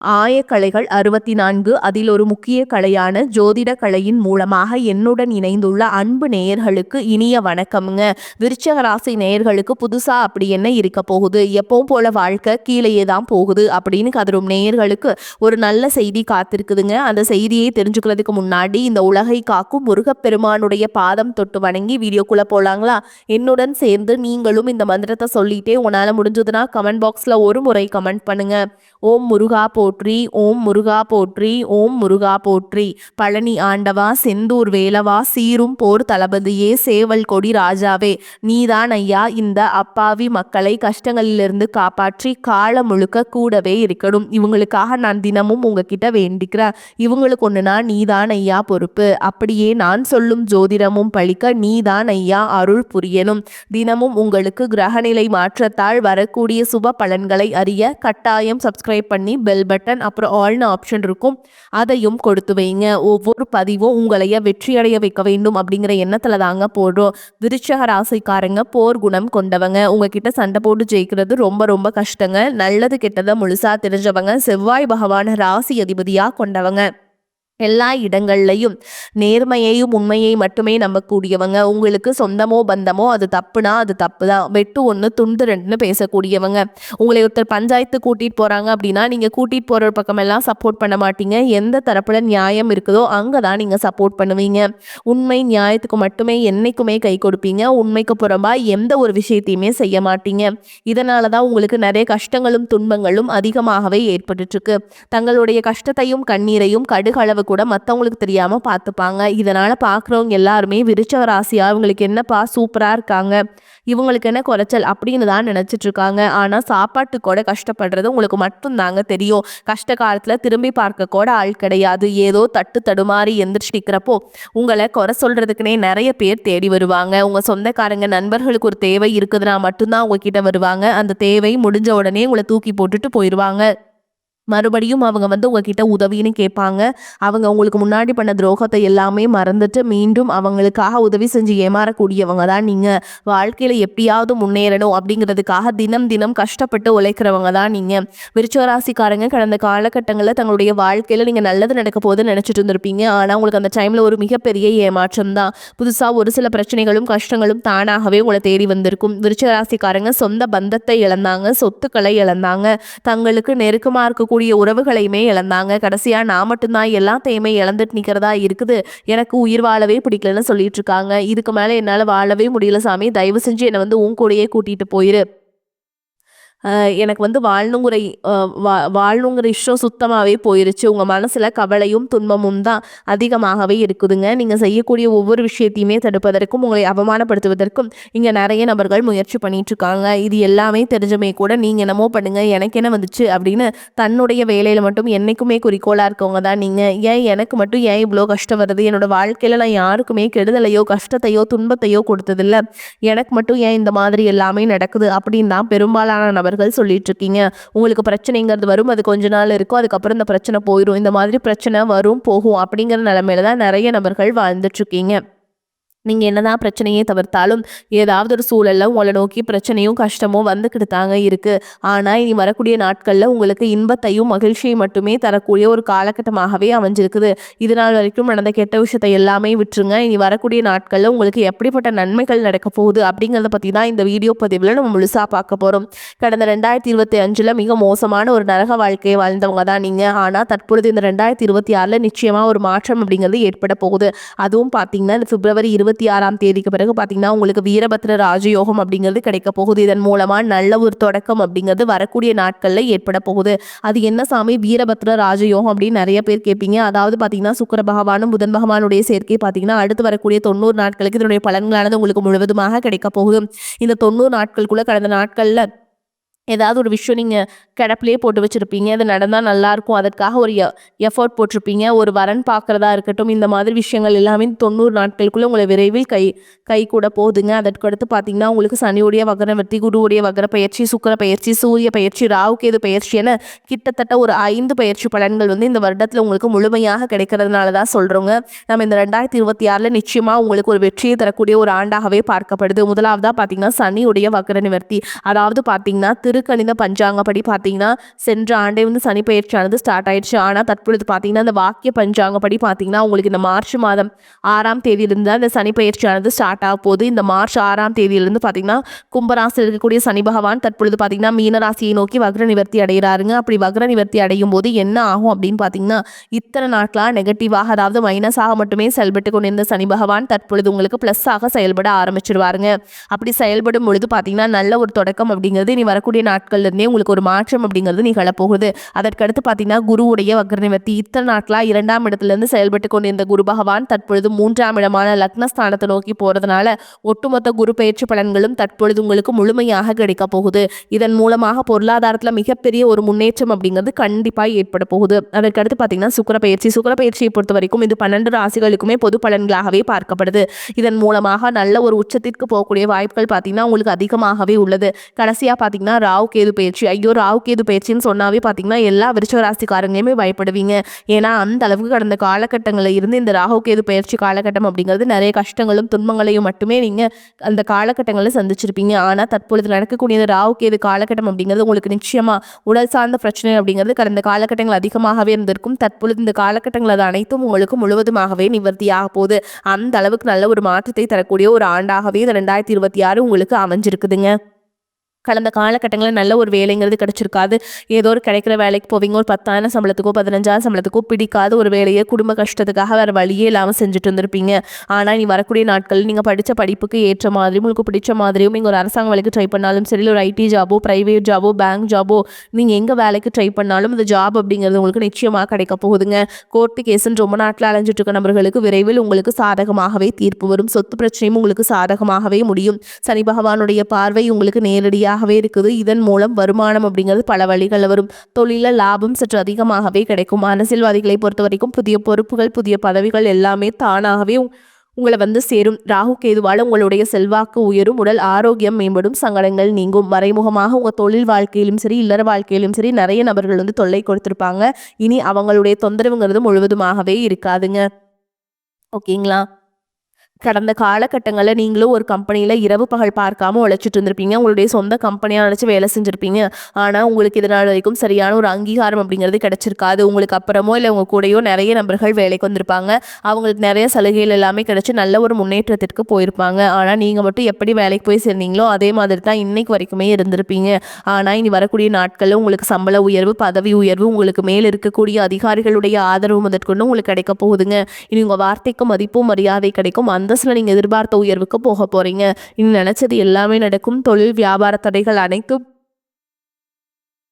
ஆயக்கலைகள் 64 அதில் ஒரு முக்கிய கலையான ஜோதிட கலையின் மூலமாக என்னுடன் இணைந்துள்ள அன்பு நேயர்களுக்கு இனிய வணக்கம்ங்க. விருச்சக ராசி நேயர்களுக்கு புதுசா அப்படி என்ன இருக்க போகுது, எப்பவும் போல வாழ்க்கை கீழேயே தான் போகுது அப்படின்னு கதரும் நேயர்களுக்கு ஒரு நல்ல செய்தி காத்திருக்குதுங்க. அந்த செய்தியை தெரிஞ்சுக்கிறதுக்கு முன்னாடி இந்த உலகை காக்கும் முருகப்பெருமானுடைய பாதம் தொட்டு வணங்கி வீடியோக்குள்ள போலாங்களா? என்னுடன் சேர்ந்து நீங்களும் இந்த மந்திரத்தை சொல்லிட்டே உங்களால முடிஞ்சதுன்னா கமெண்ட் பாக்ஸ்ல ஒரு முறை கமெண்ட் பண்ணுங்க. ஓம் முருகா போற்றி, ஓம் முருகா போற்றி, ஓம் முருகா போற்றி. பழனி ஆண்டவா, செந்தூர் வேலவா, சீரும் போர் தளபதியே, சேவல் கொடி ராஜாவே, நீதான் ஐயா இந்த அப்பாவி மக்களை கஷ்டங்களிலிருந்து காப்பாற்றி காலம் முழுக்க கூடவே இருக்கணும். இவங்களுக்காக நான் தினமும் உங்ககிட்ட வேண்டிக்கிறேன். இவங்களுக்கு ஒண்ணுனா நீதான் ஐயா பொறுப்பு. அப்படியே நான் சொல்லும் ஜோதிடமும் பழிக்க நீதான் ஐயா அருள் புரியணும். தினமும் உங்களுக்கு கிரகநிலை மாற்றத்தால் வரக்கூடிய சுப பலன்களை அறிய கட்டாயம் சப்ஸ்கிரைப் பண்ணி பெல் பட்டன் அப்புறம் ஆல்னு ஆப்ஷன் இருக்கும், அதையும் கொடுத்து வைங்க. ஒவ்வொரு பதிவும் உங்களைய வெற்றியடைய வைக்க வேண்டும் அப்படிங்கிற எண்ணத்துல தாங்க போடுறோம். விருச்சக ராசிக்காரங்க போர் குணம் கொண்டவங்க. உங்ககிட்ட சண்டை போட்டு ஜெயிக்கிறது ரொம்ப ரொம்ப கஷ்டங்க. நல்லது கெட்டதை முழுசா தெரிஞ்சவங்க. செவ்வாய் பகவான ராசி அதிபதியா கொண்டவங்க. எல்லா இடங்கள்லையும் நேர்மையையும் உண்மையை மட்டுமே நம்பக்கூடியவங்க. உங்களுக்கு சொந்தமோ பந்தமோ அது தப்புனா அது தப்பு தான். வெட்டு ஒன்று துண்டு ரெண்டுன்னு பேசக்கூடியவங்க. உங்களை ஒருத்தர் பஞ்சாயத்து கூட்டிகிட்டு போகிறாங்க அப்படின்னா நீங்கள் கூட்டிகிட்டு போகிற பக்கமெல்லாம் சப்போர்ட் பண்ண மாட்டீங்க. எந்த தரப்பில் நியாயம் இருக்குதோ அங்கே தான் நீங்கள் சப்போர்ட் பண்ணுவீங்க. உண்மை நியாயத்துக்கு மட்டுமே என்றைக்குமே கை கொடுப்பீங்க. உண்மைக்கு புறம்பா எந்த ஒரு விஷயத்தையுமே செய்ய மாட்டீங்க. இதனால தான் உங்களுக்கு நிறைய கஷ்டங்களும் துன்பங்களும் அதிகமாகவே ஏற்பட்டுருக்கு. தங்களுடைய கஷ்டத்தையும் கண்ணீரையும் கடுகளவு கூட மற்றவங்களுக்கு தெரியாம பார்த்துப்பாங்க. இதனால பார்க்குறவங்க எல்லாருமே விருச்சக ராசியா இவங்களுக்கு என்னப்பா சூப்பரா இருக்காங்க, இவங்களுக்கு என்ன குறைச்சல் அப்படின்னு தான் நினைச்சிட்டு இருக்காங்க. ஆனா சாப்பாட்டு கூட கஷ்டப்படுறது உங்களுக்கு மட்டும்தாங்க தெரியும். கஷ்ட காலத்துல திரும்பி பார்க்க கூட ஆள் கிடையாது. ஏதோ தட்டு தடுமாறி எந்திரிச்சு நிற்கிறப்போ உங்களை குறை சொல்றதுக்குன்னே நிறைய பேர் தேடி வருவாங்க. உங்க சொந்தக்காரங்க நண்பர்களுக்கு ஒரு தேவை இருக்குதுன்னா மட்டும்தான் உங்ககிட்ட வருவாங்க. அந்த தேவை முடிஞ்ச உடனே உங்களை தூக்கி போட்டுட்டு போயிடுவாங்க. மறுபடியும் அவங்க உங்ககிட்ட உதவின்னு கேட்பாங்க. அவங்க உங்களுக்கு முன்னாடி பண்ண துரோகத்தை எல்லாமே மறந்துட்டு மீண்டும் அவங்களுக்காக உதவி செஞ்சு ஏமாறக்கூடியவங்க தான் நீங்க. வாழ்க்கையில எப்படியாவது முன்னேறணும் அப்படிங்கிறதுக்காக தினம் தினம் கஷ்டப்பட்டு உழைக்கிறவங்க தான் நீங்க. விருச்சிக ராசிக்காரங்க கடந்த காலகட்டங்களில் தங்களுடைய வாழ்க்கையில நீங்க நல்லது நடக்க போகுதுன்னு நினைச்சிட்டு இருந்திருப்பீங்க. ஆனா உங்களுக்கு அந்த டைம்ல ஒரு மிகப்பெரிய ஏமாற்றம் தான். புதுசா ஒரு சில பிரச்சனைகளும் கஷ்டங்களும் தானாகவே உங்களை தேடி வந்திருக்கும். விருச்சிக ராசிக்காரங்க சொந்த பந்தத்தை இழந்தாங்க, சொத்துக்களை இழந்தாங்க, தங்களுக்கு நெருக்கமா இருக்கக்கூடிய உறவுகளையுமே இழந்தாங்க. கடைசியா நான் மட்டும்தான் எல்லாத்தையுமே இழந்துட்டு நிக்கிறதா இருக்குது, எனக்கு உயிர் வாழவே பிடிக்கலன்னு சொல்லிட்டு இருக்காங்க. இதுக்கு மேல என்னால வாழவே முடியல சாமி, தயவு செஞ்சு என்னை உன் கூடயே கூட்டிட்டு போயிரு. எனக்கு வாழணுங்கிற இஷ்டம் சுத்தமாகவே போயிருச்சு. உங்கள் மனசில் கவலையும் துன்பமும் தான் அதிகமாகவே இருக்குதுங்க. நீங்கள் செய்யக்கூடிய ஒவ்வொரு விஷயத்தையுமே தடுப்பதற்கும் உங்களை அவமானப்படுத்துவதற்கும் இங்கே நிறைய நபர்கள் முயற்சி பண்ணிகிட்ருக்காங்க. இது எல்லாமே தெரிஞ்சமே கூட நீங்கள் என்னமோ பண்ணுங்கள் எனக்கு என்ன வந்துச்சு அப்படின்னு தன்னுடைய வேலையில் மட்டும் என்றைக்குமே குறிக்கோளாக இருக்கவங்க தான் நீங்கள். ஏன் எனக்கு மட்டும் ஏன் இவ்வளோ கஷ்டம் வருது, என்னோடய வாழ்க்கையில் நான் யாருக்குமே கெடுதலையோ கஷ்டத்தையோ துன்பத்தையோ கொடுத்ததில்ல, எனக்கு மட்டும் ஏன் இந்த மாதிரி எல்லாமே நடக்குது அப்படின்னு தான் பெரும்பாலான நபர்கள் சொல்லிட்டு இருக்கீங்க. உங்களுக்கு பிரச்சனைங்கிறது வரும், அது கொஞ்ச நாள் இருக்கும், அதுக்கப்புறம் இந்த பிரச்சனை போயிடும். இந்த மாதிரி பிரச்சனை வரும் போகும் அப்படிங்கிற நிலைமையில தான் நிறைய நபர்கள் வாழ்ந்துட்டு இருக்கீங்க. நீங்கள் என்னதான் பிரச்சனையே தவிர்த்தாலும் ஏதாவது ஒரு சூழலில் உங்களை நோக்கி பிரச்சனையும் கஷ்டமும் வந்துக்கிட்டு தாங்க இருக்குது. ஆனால் இனி வரக்கூடிய நாட்களில் உங்களுக்கு இன்பத்தையும் மகிழ்ச்சியை மட்டுமே தரக்கூடிய ஒரு காலகட்டமாகவே அமைஞ்சிருக்குது. இது நாள் வரைக்கும் நடந்த கெட்ட விஷயத்தை எல்லாமே விட்டுருங்க. இனி வரக்கூடிய நாட்களில் உங்களுக்கு எப்படிப்பட்ட நன்மைகள் நடக்க போகுது அப்படிங்கிறத பற்றி தான் இந்த வீடியோ பதிவில் நம்ம முழுசாக பார்க்க போகிறோம். கடந்த 2025 மிக மோசமான ஒரு நரக வாழ்க்கையை வாழ்ந்தவங்க தான் நீங்கள். ஆனால் தற்பொழுது இந்த 2026 நிச்சயமாக ஒரு மாற்றம் அப்படிங்கிறது ஏற்பட போகுது. அதுவும் பார்த்தீங்கன்னா இந்த பிப்ரவரி 26ஆம் தேதிக்கு பிறகு பார்த்தீங்கன்னா உங்களுக்கு வீரபத்ர ராஜயோகம் அப்படிங்கிறது கிடைக்க போகுது. இதன் மூலமா நல்ல ஒரு தொடக்கம் அப்படிங்கிறது வரக்கூடிய நாட்களில் ஏற்பட போகுது. அது என்ன சாமி வீரபத்ர ராஜயோகம் அப்படின்னு நிறைய பேர் கேட்பீங்க. அதாவது பார்த்தீங்கன்னா சுக்கிர பகவானும் புதன் பகவானுடைய சேர்க்கை பார்த்தீங்கன்னா அடுத்து வரக்கூடிய 90 நாட்களுக்கு இதனுடைய பலன்களானது உங்களுக்கு முழுவதுமாக கிடைக்க போகுது. இந்த 90 நாட்களுக்குள்ள கடந்த நாட்களில் ஏதாவது ஒரு விஷயம் நீங்கள் கிடப்பிலே போட்டு வச்சுருப்பீங்க, அது நடந்தால் நல்லாயிருக்கும், அதற்காக ஒரு எஃபர்ட் போட்டிருப்பீங்க, ஒரு வரன் பார்க்குறதா இருக்கட்டும், இந்த மாதிரி விஷயங்கள் எல்லாமே 90 நாட்களுக்குள்ளே உங்களை விரைவில் கை கூட போகுதுங்க. அதற்கு அடுத்து பார்த்தீங்கன்னா உங்களுக்கு சனியுடைய வக்ரவர்த்தி, குருவுடைய வக்ர பயிற்சி, சுக்கிர பயிற்சி, சூரிய பயிற்சி, ராகுகேது பயிற்சி என கிட்டத்தட்ட ஒரு 5 பயிற்சி பலன்கள் இந்த வருடத்தில் உங்களுக்கு முழுமையாக கிடைக்கிறதுனால தான் சொல்கிறோங்க. நம்ம இந்த 2026 நிச்சயமாக உங்களுக்கு ஒரு வெற்றியை தரக்கூடிய ஒரு ஆண்டாகவே பார்க்கப்படுது. முதலாவதாக பார்த்தீங்கன்னா சனியுடைய வக்ர நிவர்த்தி, அதாவது பார்த்தீங்கன்னா திருக்கணித பஞ்சாங்கப்படி பார்த்தீங்கன்னா சென்ற ஆண்டே வந்து சனி பயிற்சியானது ஸ்டார்ட் ஆயிடுச்சு. ஆனால் தற்பொழுது பார்த்தீங்கன்னா அந்த வாக்கிய பஞ்சாங்கப்படி பார்த்தீங்கன்னா உங்களுக்கு இந்த மார்ச் மாதம் 6ஆம் தேதியிலிருந்து அந்த சனி பயிற்சியானது ஸ்டார்ட் ஆக போகுது. இந்த மார்ச் 6ஆம் தேதியிலிருந்து பார்த்தீங்கன்னா கும்பராசியில் இருக்கக்கூடிய சனி பகவான் தற்பொழுது பார்த்தீங்கன்னா மீனராசியை நோக்கி வக்ர நிவர்த்தி அடைகிறாருங்க. அப்படி வக்ர நிவர்த்தி அடையும் போது என்ன ஆகும் அப்படின்னு பார்த்தீங்கன்னா இத்தனை நாட்களாக நெகட்டிவாக அதாவது மைனஸாக மட்டுமே செயல்பட்டு கொண்டிருந்த சனி பகவான் தற்பொழுது உங்களுக்கு ப்ளஸ்ஸாக செயல்பட ஆரம்பிச்சிருவாருங்க. அப்படி செயல்படும் பொழுது பார்த்தீங்கன்னா நல்ல ஒரு தொடக்கம் அப்படிங்கிறது இனி வரக்கூடிய நாட்கள்ல இருந்தே உங்களுக்கு ஒரு மாற்றம் அப்படிங்கிறது நிகழப்போகுது. அதற்கடுத்து பார்த்தீங்கன்னா குருவுடைய வக்ர நிவர்த்தி இத்தனை நாட்களாக 2ஆம் இடத்திலிருந்து செயல்பட்டு கொண்டிருந்த குரு பகவான் தற்பொழுது 3ஆம் இடமான லக்னஸ்தானத்தை நோக்கி போறதுனால ஒட்டுமொத்த குரு பயிற்சி பலன்களும் தற்பொழுது உங்களுக்கு முழுமையாக கிடைக்க போகுது. இதன் மூலமாக பொருளாதாரத்தில் மிகப்பெரிய ஒரு முன்னேற்றம் அப்படிங்கிறது கண்டிப்பாக ஏற்பட போகுது. அதற்கடுத்து பார்த்தீங்கன்னா சுக்கிர பயிற்சியை பொறுத்த வரைக்கும் இது 12 ராசிகளுக்குமே பொது பலன்களாகவே பார்க்கப்படுது. இதன் மூலமாக நல்ல ஒரு உச்சத்திற்கு போகக்கூடிய வாய்ப்புகள் பார்த்தீங்கன்னா உங்களுக்கு அதிகமாகவே உள்ளது. கடைசியாக பார்த்தீங்கன்னா ராகு கேது பயிற்சி. ஐயோ, ராகு கேது பயிற்சின்னு சொன்னாவே பார்த்தீங்கன்னா எல்லா விருச்சிக ராசிக்காரங்களையுமே பயப்படுவீங்க. ஏன்னா அந்த அளவுக்கு கடந்த காலகட்டங்களில் இருந்து இந்த ராகு கேது பயிற்சி காலகட்டம் அப்படிங்கிறது நிறைய கஷ்டங்களும் துன்பங்களையும் மட்டுமே நீங்கள் அந்த காலகட்டங்களில் சந்திச்சிருப்பீங்க. ஆனால் தற்பொழுது நடக்கக்கூடிய இந்த ராகு கேது காலகட்டம் அப்படிங்கிறது உங்களுக்கு நிச்சயமாக உடல் சார்ந்த பிரச்சனை அப்படிங்கிறது கடந்த காலகட்டங்கள் அதிகமாகவே இருந்திருக்கும். தற்பொழுது இந்த காலகட்டங்கள் அது அனைத்தும் உங்களுக்கு முழுவதுமாகவே நிவர்த்தியாக போகுது. அந்த அளவுக்கு நல்ல ஒரு மாற்றத்தை தரக்கூடிய ஒரு ஆண்டாகவே இந்த 2026 உங்களுக்கு அமைஞ்சிருக்குதுங்க. கடந்த காலகட்டங்களில் நல்ல ஒரு வேலைங்கிறது கிடைச்சிருக்காது. ஏதோ ஒரு கிடைக்கிற வேலைக்கு போவீங்க. ஒரு 10,000 சம்பளத்துக்கோ 15,000 சம்பளத்துக்கோ பிடிக்காத ஒரு வேலையை குடும்ப கஷ்டத்துக்காக வேறு வழியே இல்லாமல் செஞ்சுட்டு இருந்திருப்பீங்க. ஆனால் நீ வரக்கூடிய நாட்கள் நீங்கள் படித்த படிப்புக்கு ஏற்ற மாதிரியும் உங்களுக்கு பிடிச்ச மாதிரியும் நீங்கள் ஒரு அரசாங்க வேலைக்கு ட்ரை பண்ணாலும் சரி, ஒரு ஐடி ஜாபோ, ப்ரைவேட் ஜாபோ, பேங்க் ஜாபோ, நீங்கள் எங்கே வேலைக்கு ட்ரை பண்ணாலும் இந்த ஜாப் அப்படிங்கிறது உங்களுக்கு நிச்சயமாக கிடைக்க போகுதுங்க. கோர்ட்டு கேஸுன்னு ரொம்ப நாட்டில் அலைஞ்சிட்டு இருக்க நபர்களுக்கு விரைவில் உங்களுக்கு சாதகமாகவே தீர்ப்பு வரும். சொத்து பிரச்சனையும் உங்களுக்கு சாதகமாகவே முடியும். சனி பகவானுடைய பார்வை உங்களுக்கு நேரடியாக இருக்குது. இதன் மூலம் வருமானம் அப்படிங்கிறது பல வழிகளில் வரும். தொழில லாபம் சற்று அதிகமாகவே கிடைக்கும். அரசியல்வாதிகளை பொறுத்த வரைக்கும் புதிய பொறுப்புகள், புதிய பதவிகள் எல்லாமே தானாகவே உங்களை வந்து சேரும். ராகு கேதுவால் உங்களுடைய செல்வாக்கு உயரும், உடல் ஆரோக்கியம் மேம்படும், சங்கடங்கள் நீங்கும். மறைமுகமாக உங்கள் தொழில் வாழ்க்கையிலும் சரி, இல்லற வாழ்க்கையிலும் சரி நிறைய நபர்கள் வந்து தொல்லை கொடுத்துருப்பாங்க. இனி அவங்களுடைய தொந்தரவுங்கிறது முழுவதுமாகவே இருக்காதுங்க. ஓகேங்களா? கடந்த காலகட்டங்களில் நீங்களும் ஒரு கம்பெனியில் இரவு பகல் பார்க்காம உழைச்சிட்டு இருந்திருப்பீங்க. உங்களுடைய சொந்த கம்பெனியாக நினச்சி வேலை செஞ்சுருப்பீங்க. ஆனால் உங்களுக்கு இதனால் வரைக்கும் சரியான ஒரு அங்கீகாரம் அப்படிங்கிறது கிடைச்சிருக்காது. உங்களுக்கு அப்புறமோ இல்லை உங்கள் கூடயோ நிறைய நபர்கள் வேலைக்கு வந்திருப்பாங்க. அவங்களுக்கு நிறைய சலுகைகள் எல்லாமே கிடைச்சி நல்ல ஒரு முன்னேற்றத்திற்கு போயிருப்பாங்க. ஆனால் நீங்கள் மட்டும் எப்படி வேலைக்கு போய் சேர்ந்தீங்களோ அதே மாதிரி தான் இன்னைக்கு வரைக்குமே இருந்திருப்பீங்க. ஆனால் இனி வரக்கூடிய நாட்களில் உங்களுக்கு சம்பள உயர்வு, பதவி உயர்வு, உங்களுக்கு மேல் இருக்கக்கூடிய அதிகாரிகளுடைய ஆதரவு முதற்கொண்டு உங்களுக்கு கிடைக்க போகுதுங்க. இனி உங்கள் வார்த்தைக்கு மதிப்பும் மரியாதை கிடைக்கும். அந்தஸ்தில் நீங்கள் எதிர்பார்த்த உயர்வுக்கு போக போறீங்க. இனி நினைச்சது எல்லாமே நடக்கும். தொழில் வியாபார தடைகள் அனைத்தும்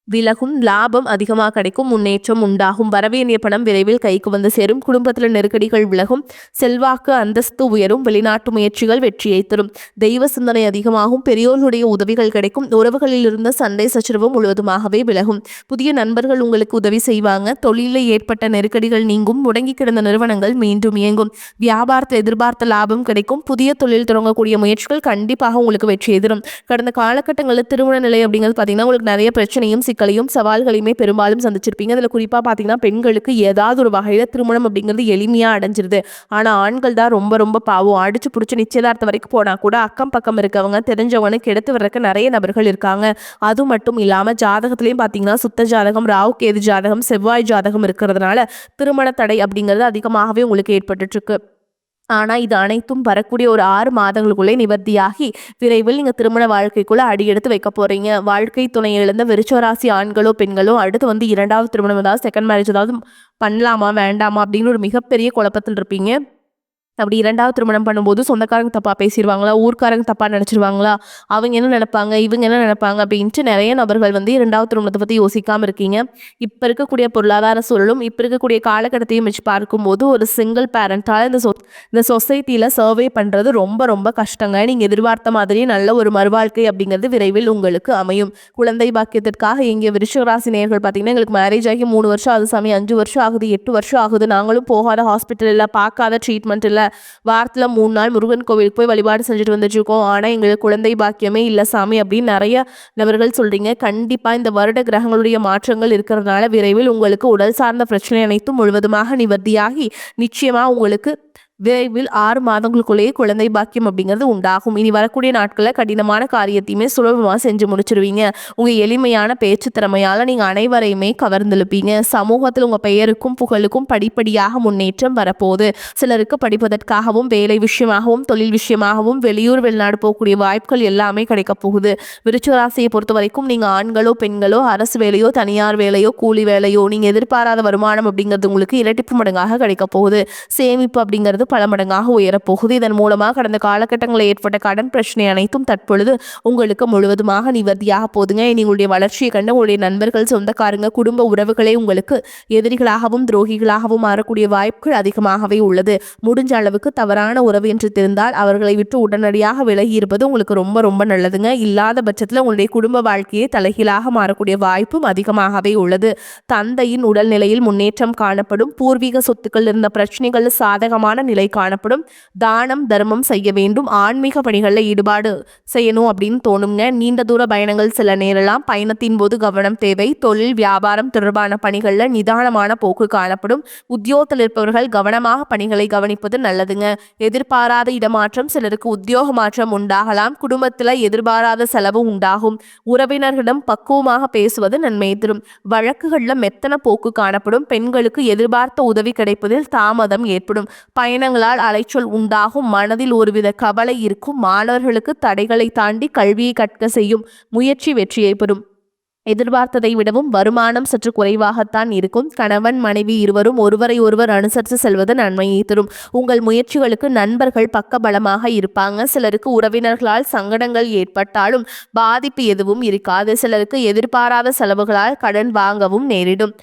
விலகும். லாபம் அதிகமாக கிடைக்கும். முன்னேற்றம் உண்டாகும். வரவேண்டிய பணம் விரைவில் கைக்கு வந்து சேரும். குடும்பத்தில் நெருக்கடிகள் விலகும். செல்வாக்கு அந்தஸ்து உயரும். வெளிநாட்டு முயற்சிகள் வெற்றியை தரும். தெய்வ சிந்தனை அதிகமாகும். பெரியோர்களுடைய உதவிகள் கிடைக்கும். உறவுகளில் இருந்த சண்டை சச்சரவு முழுவதுமாகவே விலகும். புதிய நண்பர்கள் உங்களுக்கு உதவி செய்வாங்க. தொழிலில் ஏற்பட்ட நெருக்கடிகள் நீங்கும். முடங்கி கிடந்த நிறுவனங்கள் மீண்டும் இயங்கும். வியாபாரத்தில் எதிர்பார்த்த லாபம் கிடைக்கும். புதிய தொழில் தொடங்கக்கூடிய முயற்சிகள் கண்டிப்பாக உங்களுக்கு வெற்றியை தரும். கடந்த காலகட்டங்களில் திருமண நிலை அப்படிங்கிறது பார்த்தீங்கன்னா உங்களுக்கு நிறைய பிரச்சனையும் சிக்கலையும் சவால்களையுமே பெரும்பாலும் சந்திச்சிருப்பீங்க. அதில் குறிப்பாக பார்த்தீங்கன்னா பெண்களுக்கு ஏதாவது ஒரு வகையில் திருமணம் அப்படிங்கிறது எளிமையாக அடைஞ்சிருது. ஆனால் ஆண்கள் தான் ரொம்ப ரொம்ப பாவம். அடிச்சு பிடிச்சி நிச்சயதார்த்தம் வரைக்கும் போனால் கூட அக்கம் பக்கம் இருக்கவங்க தெரிஞ்சவங்க கெடுத்து வர்றதுக்கு நிறைய நபர்கள் இருக்காங்க. அது மட்டும் இல்லாமல் ஜாதகத்திலையும் பார்த்தீங்கன்னா சுத்த ஜாதகம், ராகு கேது ஜாதகம், செவ்வாய் ஜாதகம் இருக்கிறதுனால திருமண தடை அப்படிங்கிறது அதிகமாகவே உங்களுக்கு ஏற்பட்டுட்டு இருக்கு. ஆனால் இது அனைத்தும் வரக்கூடிய ஒரு 6 மாதங்களுக்குள்ளே நிவர்த்தியாகி விரைவில் நீங்கள் திருமண வாழ்க்கைக்குள்ளே அடியெடுத்து வைக்க போகிறீங்க. வாழ்க்கை துணை இழந்த விருச்சிக ஆண்களோ பெண்களோ அடுத்து வந்து 2வது திருமணம் ஏதாவது செகண்ட் மேரேஜ் ஏதாவது பண்ணலாமா வேண்டாமா அப்படின்னு ஒரு மிகப்பெரிய குழப்பத்தில் இருப்பீங்க. அப்படி 2வது திருமணம் பண்ணும்போது சொந்தக்காரங்க தப்பாக பேசிடுவாங்களா, ஊர்க்காரங்க தப்பாக நினச்சிருவாங்களா, அவங்க என்ன நினைப்பாங்க, இவங்க என்ன நினைப்பாங்க அப்படின்ட்டு நிறைய நபர்கள் வந்து 2வது திருமணத்தை பற்றி யோசிக்காமல் இருக்கீங்க. இப்போ இருக்கக்கூடிய பொருளாதார சூழலும் இப்போ இருக்கக்கூடிய காலகட்டத்தையும் வச்சு பார்க்கும்போது ஒரு சிங்கிள் பேரண்டால் இந்த சொசைட்டியில் சர்வே பண்ணுறது ரொம்ப ரொம்ப கஷ்டங்க. நீங்கள் எதிர்பார்த்த மாதிரி நல்ல ஒரு மறுவாழ்க்கை அப்படிங்கிறது விரைவில் உங்களுக்கு அமையும். குழந்தை பாக்கியத்திற்காக இங்கே விருச்சிக ராசி நேயர்கள் பார்த்தீங்கன்னா எங்களுக்கு மேரேஜ் ஆகி 3 வருஷம் ஆகுது சாமி, 5 வருஷம் ஆகுது, 8 வருஷம் ஆகுது, நாங்களும் போகாத ஹாஸ்பிட்டல் இல்லை, பார்க்காத ட்ரீட்மெண்ட் இல்லை, வாரத்தில் 3 நாள் முருகன் கோவிலுக்கு போய் வழிபாடு செஞ்சுட்டு வந்துட்டுருக்கோம், ஆனால் எங்களுக்கு குழந்தை பாக்கியமே இல்லை சாமி அப்படின்னு நிறைய நபர்கள் சொல்கிறீங்க. கண்டிப்பாக இந்த வருட கிரகங்களுடைய மாற்றங்கள் இருக்கிறதுனால விரைவில் உங்களுக்கு உடல் சார்ந்த பிரச்சனை அனைத்தும் முழுவதுமாக நிவர்த்தியாகி நிச்சயமாக உங்களுக்கு விரைவில் 6 மாதங்களுக்குள்ளேயே குழந்தை பாக்கியம் அப்படிங்கிறது உண்டாகும். இனி வரக்கூடிய நாட்களில் கடினமான காரியத்தையுமே சுலபமாக செஞ்சு முடிச்சிருவீங்க. உங்க எளிமையான பேச்சு திறமையால நீங்க அனைவரையுமே கவர்ந்தெழுப்பீங்க. சமூகத்தில் உங்க பெயருக்கும் புகழுக்கும் படிப்படியாக முன்னேற்றம் வரப்போகுது. சிலருக்கு படிப்பதற்காகவும் வேலை விஷயமாகவும் தொழில் விஷயமாகவும் வெளியூர் வெளிநாடு போகக்கூடிய வாய்ப்புகள் எல்லாமே கிடைக்க போகுது. விருச்சிக ராசியை பொறுத்த வரைக்கும் நீங்க ஆண்களோ பெண்களோ அரசு வேலையோ தனியார் வேலையோ கூலி வேலையோ நீங்க எதிர்பாராத வருமானம் அப்படிங்கிறது உங்களுக்கு இரட்டிப்பு மடங்காக கிடைக்க போகுது. சேமிப்பு அப்படிங்கிறது பல மடங்காக உயரப்போகுது. இதன் மூலமாக கடந்த காலகட்டங்களில் ஏற்பட்ட கடன் பிரச்சனை அனைத்தும் தற்பொழுது உங்களுக்கு முழுவதுமாக நிவர்த்தியாக போதுங்க. உங்களுடைய வளர்ச்சியை கண்டு உங்களுடைய நண்பர்கள், சொந்தக்காரங்க, குடும்ப உறவுகளே உங்களுக்கு எதிரிகளாகவும் துரோகிகளாகவும் மாறக்கூடிய வாய்ப்புகள் அதிகமாகவே உள்ளது. முடிஞ்ச அளவுக்கு தவறான உறவு என்று தெரிந்தால் அவர்களை விட்டு உடனடியாக விலகி இருப்பது உங்களுக்கு ரொம்ப ரொம்ப நல்லதுங்க. இல்லாத பட்சத்தில் உங்களுடைய குடும்ப வாழ்க்கையை தலைகீழாக மாறக்கூடிய வாய்ப்பும் அதிகமாகவே உள்ளது. தந்தையின் உடல்நிலையில் முன்னேற்றம் காணப்படும். பூர்வீக சொத்துக்கள் இருந்த பிரச்சனைகள் சாதகமான நிலை காணப்படும். தானம் தர்மம் செய்ய வேண்டும். ஆன்மீக பணிகளில் ஈடுபாடு செய்யணும் அப்படின்னு தோணுங்க. நீண்ட தூர பயணங்கள் சில நேரலாம். பயணத்தின் போது கவனம் தேவை. தொழில் வியாபாரம் தொடர்பான பணிகளில் நிதானமான போக்கு காணப்படும். உத்தியோகத்தில் இருப்பவர்கள் கவனமாக பணிகளை கவனிப்பது நல்லதுங்க. எதிர்பாராத இடமாற்றம், சிலருக்கு உத்தியோக மாற்றம் உண்டாகலாம். குடும்பத்தில் எதிர்பாராத செலவு உண்டாகும். உறவினர்களிடம் பக்குவமாக பேசுவது நன்மை தரும். வழக்குகளில் மெத்தன போக்கு காணப்படும். பெண்களுக்கு எதிர்பார்த்த உதவி கிடைப்பதில் தாமதம் ஏற்படும். பயணங்களால் அலைச்சல் உண்டாகும். மனதில் ஒருவித கவலை இருக்கும். மாணவர்களுக்கு தடைகளை தாண்டி கல்வியை கற்க செய்யும் முயற்சி வெற்றியை பெறும். எதிர்பார்த்ததை விடவும் வருமானம் சற்று குறைவாகத்தான் இருக்கும். கணவன் மனைவி இருவரும் ஒருவரை ஒருவர் அனுசரித்து செல்வது நன்மையை தரும். உங்கள் முயற்சிகளுக்கு நண்பர்கள் பக்கபலமாக இருப்பாங்க. சிலருக்கு உறவினர்களால் சங்கடங்கள் ஏற்பட்டாலும் பாதிப்பு எதுவும் இருக்காது. சிலருக்கு எதிர்பாராத செலவுகளால் கடன் வாங்கவும் நேரிடும்.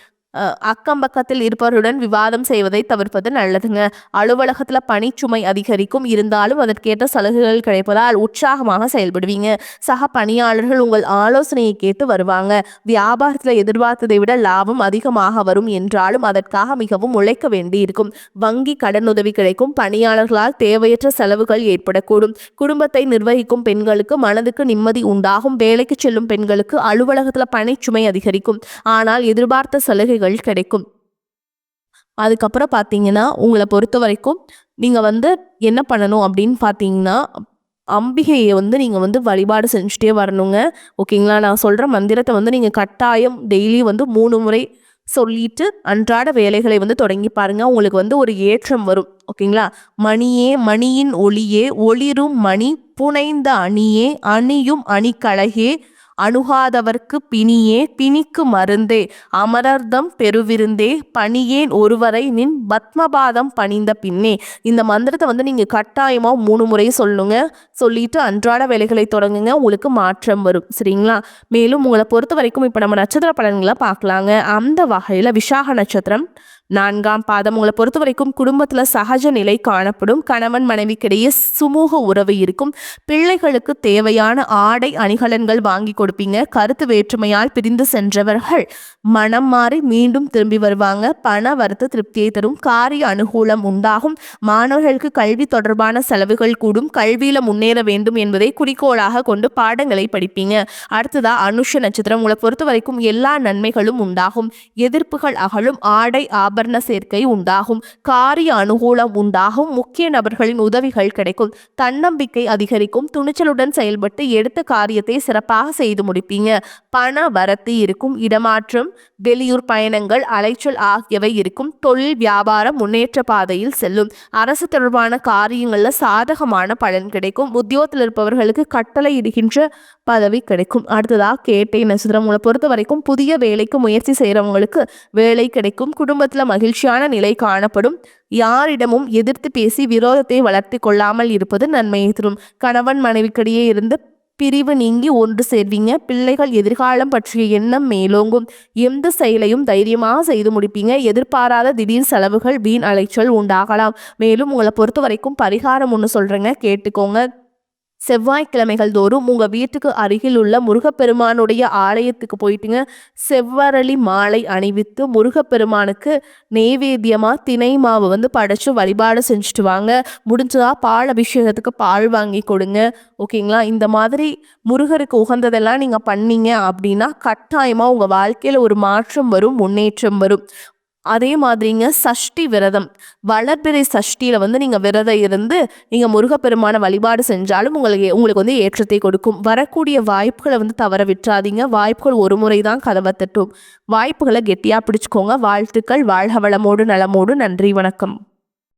அக்கம் பக்கத்தில் இருப்பவருடன் விவாதம் செய்வதை தவிர்ப்பது நல்லதுங்க. அலுவலகத்தில் பணிச்சுமை அதிகரிக்கும். இருந்தாலும் அதற்கேற்ற சலுகைகள் கிடைப்பதால் உற்சாகமாக செயல்படுவீங்க. சக பணியாளர்கள் உங்கள் ஆலோசனையை கேட்டு வருவாங்க. வியாபாரத்தில் எதிர்பார்த்ததை விட லாபம் அதிகமாக வரும் என்றாலும் அதற்காக மிகவும் உழைக்க வேண்டி இருக்கும். வங்கி கடனுதவி கிடைக்கும். பணியாளர்களால் தேவையற்ற செலவுகள் ஏற்படக்கூடும். குடும்பத்தை நிர்வகிக்கும் பெண்களுக்கு மனதுக்கு நிம்மதி உண்டாகும். வேலைக்கு செல்லும் பெண்களுக்கு அலுவலகத்தில் பணிச்சுமை அதிகரிக்கும். ஆனால் எதிர்பார்த்த சலுகைகள் கிடைக்கும். அதுக்கப்புறம் பார்த்தீங்கன்னா உங்களை பொறுத்த வரைக்கும் நீங்கள் என்ன பண்ணணும் அப்படின்னு பார்த்தீங்கன்னா அம்பிகையை நீங்கள் வழிபாடு செஞ்சுட்டே வரணுங்க. ஓகேங்களா? நான் சொல்கிற மந்திரத்தை நீங்கள் கட்டாயம் டெய்லி 3 முறை சொல்லிட்டு அன்றாட வேலைகளை தொடங்கி பாருங்க. உங்களுக்கு ஒரு ஏற்றம் வரும். ஓகேங்களா? மணியே மணியின் ஒளியே ஒளிரும் மணி புனைந்த அணியே அணியும் அணிக்கழகே அணுகாதவர்க்கு பிணியே பிணிக்கு மருந்தே அமரர்தம் பெருவிருந்தே பணியேன் ஒருவரை நின் பத்மபாதம் பணிந்த பின்னே. இந்த மந்திரத்தை நீங்கள் கட்டாயமாக 3 முறை சொல்லுங்க. சொல்லிட்டு அன்றாட வேலைகளை தொடங்குங்க. உங்களுக்கு மாற்றம் வரும். சரிங்களா? மேலும் உங்களை பொறுத்த வரைக்கும் இப்போ நம்ம நட்சத்திர பலன்களை பார்க்கலாங்க. அந்த வகையில் விசாக நட்சத்திரம் 4ஆம் பாதம். உங்களை பொறுத்த வரைக்கும் குடும்பத்தில் சகஜ நிலை காணப்படும். கணவன் மனைவிக்கிடையே சுமூக உறவு இருக்கும். பிள்ளைகளுக்கு தேவையான ஆடை அணிகலன்கள் வாங்கி கொடுப்பீங்க. கருத்து வேற்றுமையால் பிரிந்து சென்றவர்கள் மனம் மாறி மீண்டும் திரும்பி வருவாங்க. பண வரத்து திருப்தியை தரும். காரிய அனுகூலம் உண்டாகும். மாணவர்களுக்கு கல்வி தொடர்பான செலவுகள் கூடும். கல்வியில முன்னேற வேண்டும் என்பதை குறிக்கோளாக கொண்டு பாடங்களை படிப்பீங்க. அடுத்ததா அனுஷ நட்சத்திரம். உங்களை பொறுத்த வரைக்கும் எல்லா நன்மைகளும் உண்டாகும். எதிர்ப்புகள் அகலும். ஆடை ஆபரண சேர்க்கை உண்டாகும். காரிய அனுகூலம் உண்டாகும். முக்கிய நபர்களின் உதவிகள் கிடைக்கும். தன்னம்பிக்கை அதிகரிக்கும். துணிச்சலுடன் செயல்பட்டு எடுத்த காரியத்தை சிறப்பாக செய்து முடிப்பீங்க. பண வரத்து இருக்கும். இடமாற்றம், வெளியூர் பயணங்கள், அலைச்சல் ஆகியவை இருக்கும். தொழில் வியாபாரம் முன்னேற்ற பாதையில் செல்லும். அரசு தொடர்பான காரியங்களில் சாதகமான பலன் கிடைக்கும். உத்தியோகத்தில் இருப்பவர்களுக்கு கட்டளை இடுகின்ற பதவி கிடைக்கும். அடுத்ததாக கேட்டை நட்சத்திரம். உங்களை பொறுத்த வரைக்கும் புதிய வேலைக்கு முயற்சி செய்கிறவங்களுக்கு வேலை கிடைக்கும். குடும்பத்தில் மகிழ்ச்சியான நிலை காணப்படும். யாரிடமும் எதிர்த்து பேசி விரோதத்தை வளர்த்தி கொள்ளாமல் இருப்பது நன்மையை தரும். கணவன் மனைவிக்கிடையே இருந்து பிரிவு நீங்கி ஒன்று சேர்வீங்க. பிள்ளைகள் எதிர்காலம் பற்றிய எண்ணம் மேலோங்கும். எந்த செயலையும் தைரியமாக செய்து முடிப்பீங்க. எதிர்பாராத திடீர் செலவுகள், வீண் அலைச்சல் உண்டாகலாம். மேலும் உங்களை பொறுத்த வரைக்கும் பரிகாரம் ஒன்று சொல்கிறேங்க, கேட்டுக்கோங்க. செவ்வாய்க்கிழமைகள் தோறும் உங்கள் வீட்டுக்கு அருகில் உள்ள முருகப்பெருமானுடைய ஆலயத்துக்கு போயிட்டுங்க செவ்வரளி மாலை அணிவித்து முருகப்பெருமானுக்கு நெய்வேத்தியமாக திணை மாவு படைச்சு வழிபாடு செஞ்சுட்டு வாங்க. முடிஞ்சதா பால் அபிஷேகத்துக்கு பால் வாங்கி கொடுங்க. ஓகேங்களா? இந்த மாதிரி முருகருக்கு உகந்ததெல்லாம் நீங்கள் பண்ணீங்க அப்படின்னா கட்டாயமாக உங்கள் வாழ்க்கையில் ஒரு மாற்றம் வரும், முன்னேற்றம் வரும். அதே மாதிரிங்க சஷ்டி விரதம், வளர்பிறை சஷ்டியில வந்து நீங்க விரதம் இருந்து நீங்க முருகப்பெருமான வழிபாடு செஞ்சாலும் உங்களுக்கு வந்து ஏற்றத்தை கொடுக்கும். வரக்கூடிய வாய்ப்புகளை வந்து தவற விட்டுறாதீங்க. வாய்ப்புகள் ஒரு முறை தான் கதவை தட்டும். வாய்ப்புகளை கெட்டியா பிடிச்சுக்கோங்க. வாழ்த்துக்கள். வாழ்க வளமோடு நலமோடு. நன்றி, வணக்கம்.